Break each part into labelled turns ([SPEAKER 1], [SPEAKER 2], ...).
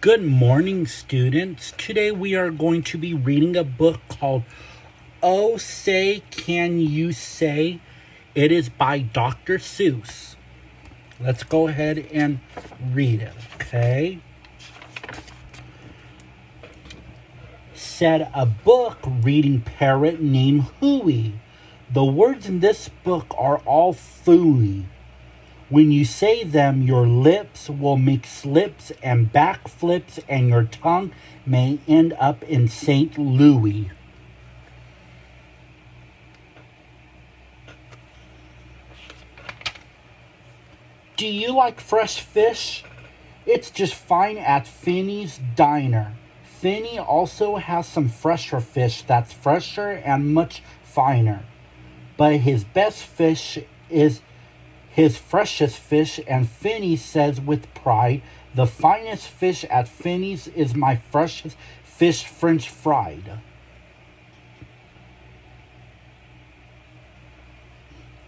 [SPEAKER 1] Good morning, students. Today we are going to be reading a book called Oh Say Can You Say? It is by Dr. Seuss. Let's go ahead and read it, okay? Said a book reading parrot named Hooey. The words in this book are all phooey. When you say them, your lips will make slips and backflips, and your tongue may end up in St. Louis. Do you like fresh fish? It's just fine at Finney's Diner. Finney also has some fresher fish that's fresher and much finer. But his best fish is his freshest fish, and Finney says with pride, the finest fish at Finney's is my freshest fish French fried.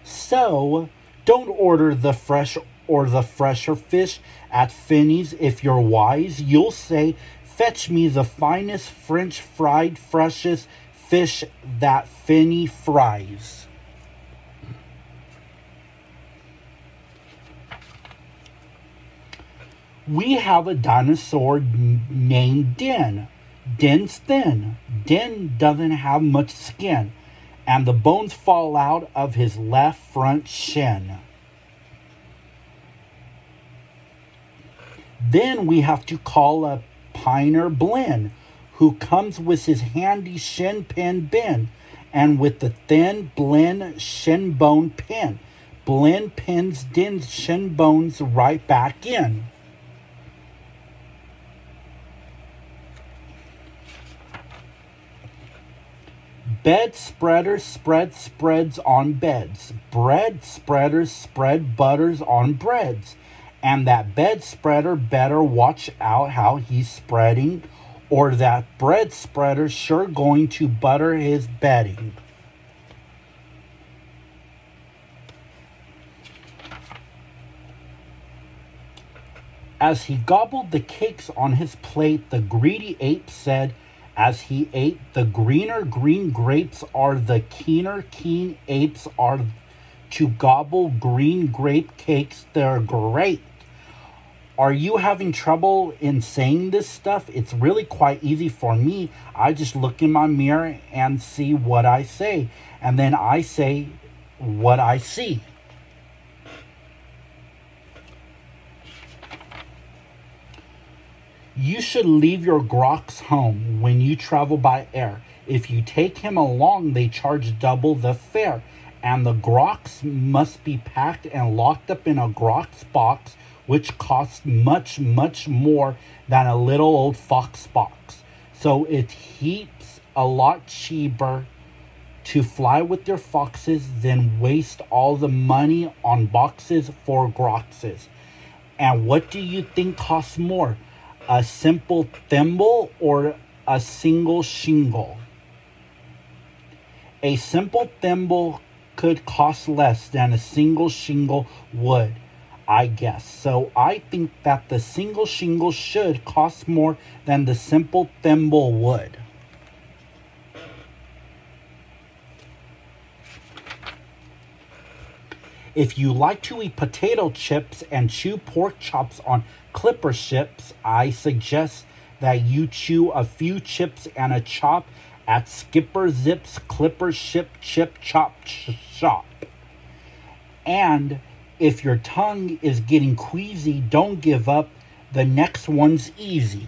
[SPEAKER 1] So, don't order the fresh or the fresher fish at Finney's. If you're wise, you'll say, fetch me the finest French fried freshest fish that Finney fries. We have a dinosaur named Den. Den's thin. Den doesn't have much skin, and the bones fall out of his left front shin. Then we have to call a Piner Blinn, who comes with his handy shin pin bin, and with the thin Blinn shin bone pin. Blinn pins Den's shin bones right back in. Bed spreaders spread spreads on beds. Bread spreaders spread butters on breads. And that bed spreader better watch out how he's spreading, or that bread spreader's sure going to butter his bedding. As he gobbled the cakes on his plate, the greedy ape said, as he ate, the greener green grapes are the keener keen apes are to gobble green grape cakes. They're great. Are you having trouble in saying this stuff? It's really quite easy for me. I just look in my mirror and see what I say, and then I say what I see. You should leave your grox home when you travel by air. If you take him along, they charge double the fare. And the grox must be packed and locked up in a grox box, which costs much, much more than a little old fox box. So it heaps a lot cheaper to fly with your foxes than waste all the money on boxes for groxes. And what do you think costs more? A simple thimble or a single shingle? A simple thimble could cost less than a single shingle would, I guess. So I think that the single shingle should cost more than the simple thimble would. If you like to eat potato chips and chew pork chops on clipper ships, I suggest that you chew a few chips and a chop at Skipper Zip's Clipper Ship Chip Chop Shop. And if your tongue is getting queasy, don't give up. The next one's easy.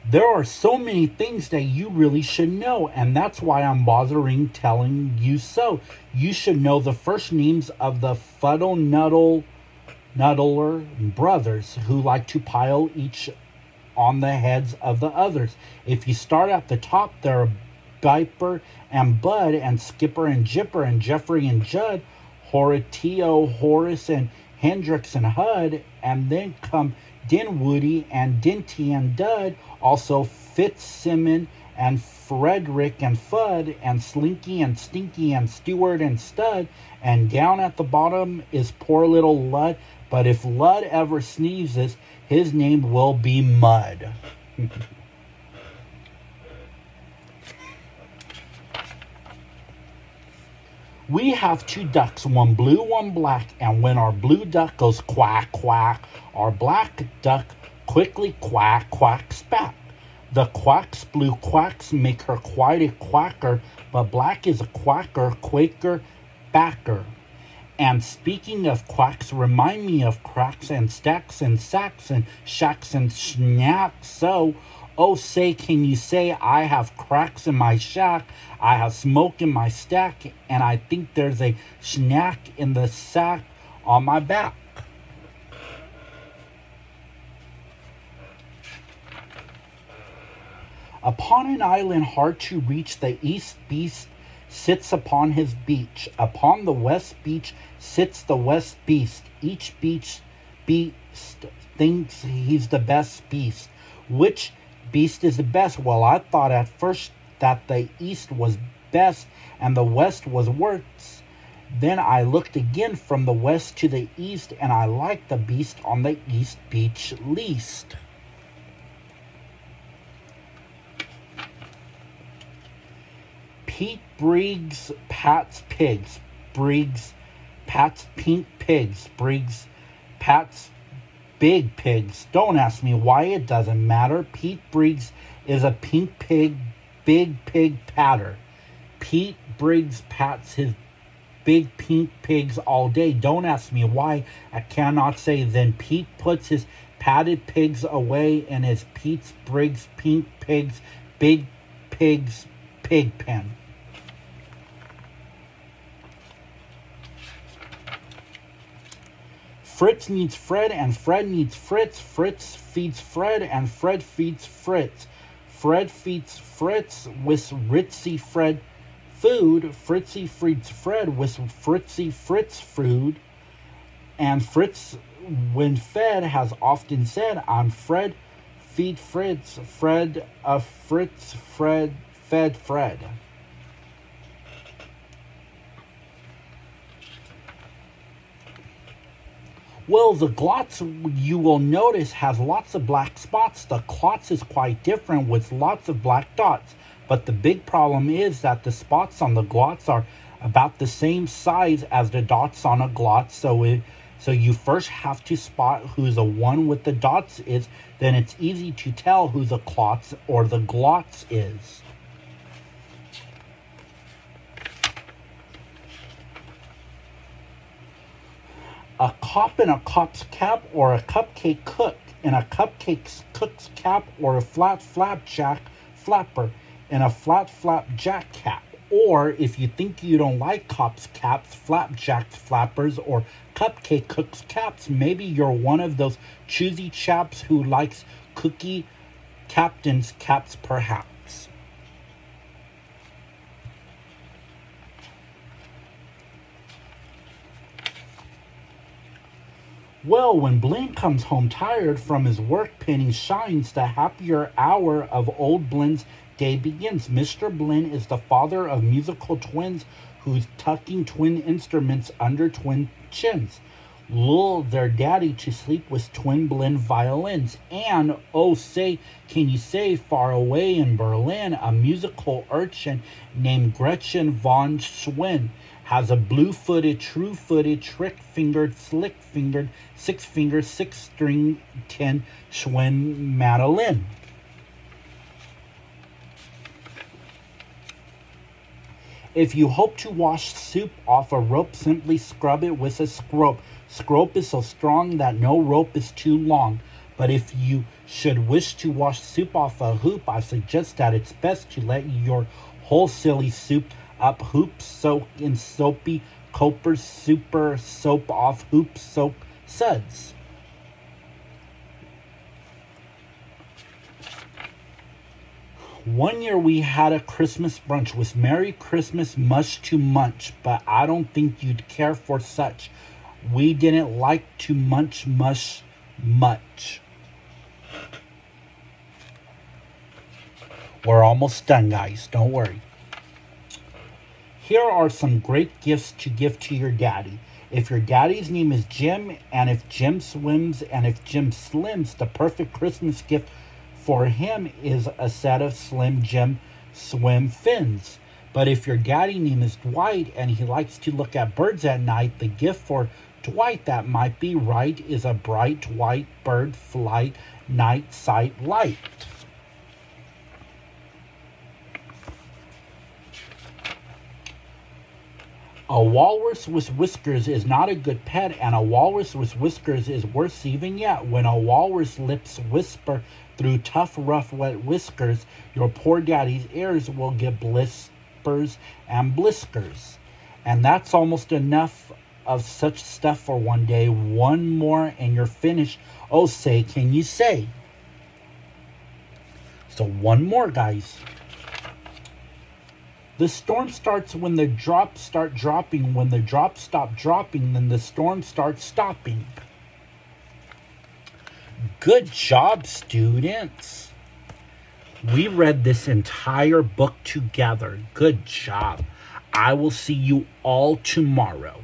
[SPEAKER 1] There are so many things that you really should know, and that's why I'm bothering telling you so. You should know the first names of the Fuddle Nuddler brothers who like to pile each on the heads of the others. If you start at the top, there are Biper and Bud and Skipper and Jipper and Jeffrey and Judd, Horatio, Horace and Hendrix and Hud, and then come Dinwoody and Dinty and Dud, also Fitzsimmon and Frederick and Fudd and Slinky and Stinky and Stewart and Stud, and down at the bottom is poor little Lud. But if Lud ever sneezes, his name will be Mud. We have two ducks, one blue, one black, and when our blue duck goes quack, quack, our black duck quickly quack, quacks back. The quacks, blue quacks, make her quite a quacker, but black is a quacker, quaker, backer. And speaking of quacks, remind me of cracks and stacks and sacks and shacks and snacks. So, oh, say, can you say I have cracks in my shack? I have smoke in my stack, and I think there's a snack in the sack on my back. Upon an island hard to reach, the east beast sits upon his beach. Upon the west beach sits the west beast. Each beast thinks he's the best beast. Which beast is the best? Well, I thought at first that the east was best and the west was worse. Then I looked again from the west to the east, and I liked the beast on the east beach least. Pete Briggs Pat's pigs. Briggs Pat's pink pigs. Briggs Pat's big pigs. Don't ask me why, it doesn't matter. Pete Briggs is a pink pig, big pig patter. Pete Briggs pats his big pink pigs all day. Don't ask me why, I cannot say. Then Pete puts his patted pigs away in his Pete Briggs pink pigs, big pigs pig pen. Fritz needs Fred, and Fred needs Fritz. Fritz feeds Fred, and Fred feeds Fritz. Fred feeds Fritz with Ritzy Fred food. Fritzy feeds Fred with Fritzy Fritz food. And Fritz, when fed, has often said, "I'm Fred, feed Fritz. Fred, Fritz, Fred, fed Fred." Well, the glotz, you will notice, has lots of black spots. The klotz is quite different with lots of black dots. But the big problem is that the spots on the glotz are about the same size as the dots on a glotz. So you first have to spot who the one with the dots is. Then it's easy to tell who the klotz or the glotz is. A cop in a cop's cap, or a cupcake cook in a cupcake cook's cap, or a flat flapjack flapper in a flat flapjack cap. Or if you think you don't like cops' caps, flapjacks, flappers, or cupcake cooks' caps, maybe you're one of those choosy chaps who likes cookie captain's caps, perhaps. Well, when Blinn comes home tired from his work, penny shines, the happier hour of old Blinn's day begins. Mr. Blinn is the father of musical twins who's tucking twin instruments under twin chins. Lull their daddy to sleep with twin Blinn violins. And, oh say, can you say, far away in Berlin, a musical urchin named Gretchen von Schwinn has a blue-footed, true-footed, trick-fingered, slick-fingered, six-finger, six-string, 10 Schwinn mandolin. If you hope to wash soup off a rope, simply scrub it with a scrope. Scrope is so strong that no rope is too long. But if you should wish to wash soup off a hoop, I suggest that it's best to let your whole silly soup up hoop soak in soapy copers, super soap off hoop soap suds. One year we had a Christmas brunch with Merry Christmas mush to munch, but I don't think you'd care for such. We didn't like to munch mush much. We're almost done, guys. Don't worry. Here are some great gifts to give to your daddy. If your daddy's name is Jim, and if Jim swims, and if Jim slims, the perfect Christmas gift for him is a set of Slim Jim swim fins. But if your daddy name is Dwight and he likes to look at birds at night, the gift for Dwight that might be right is a bright white bird flight night sight light. A walrus with whiskers is not a good pet, and a walrus with whiskers is worse even yet. When a walrus lips whisper through tough, rough, wet whiskers, your poor daddy's ears will get blisters and bliskers. And that's almost enough of such stuff for one day. One more and you're finished. Oh, say, can you say? So one more, guys. The storm starts when the drops start dropping. When the drops stop dropping, then the storm starts stopping. Good job, students. We read this entire book together. Good job. I will see you all tomorrow.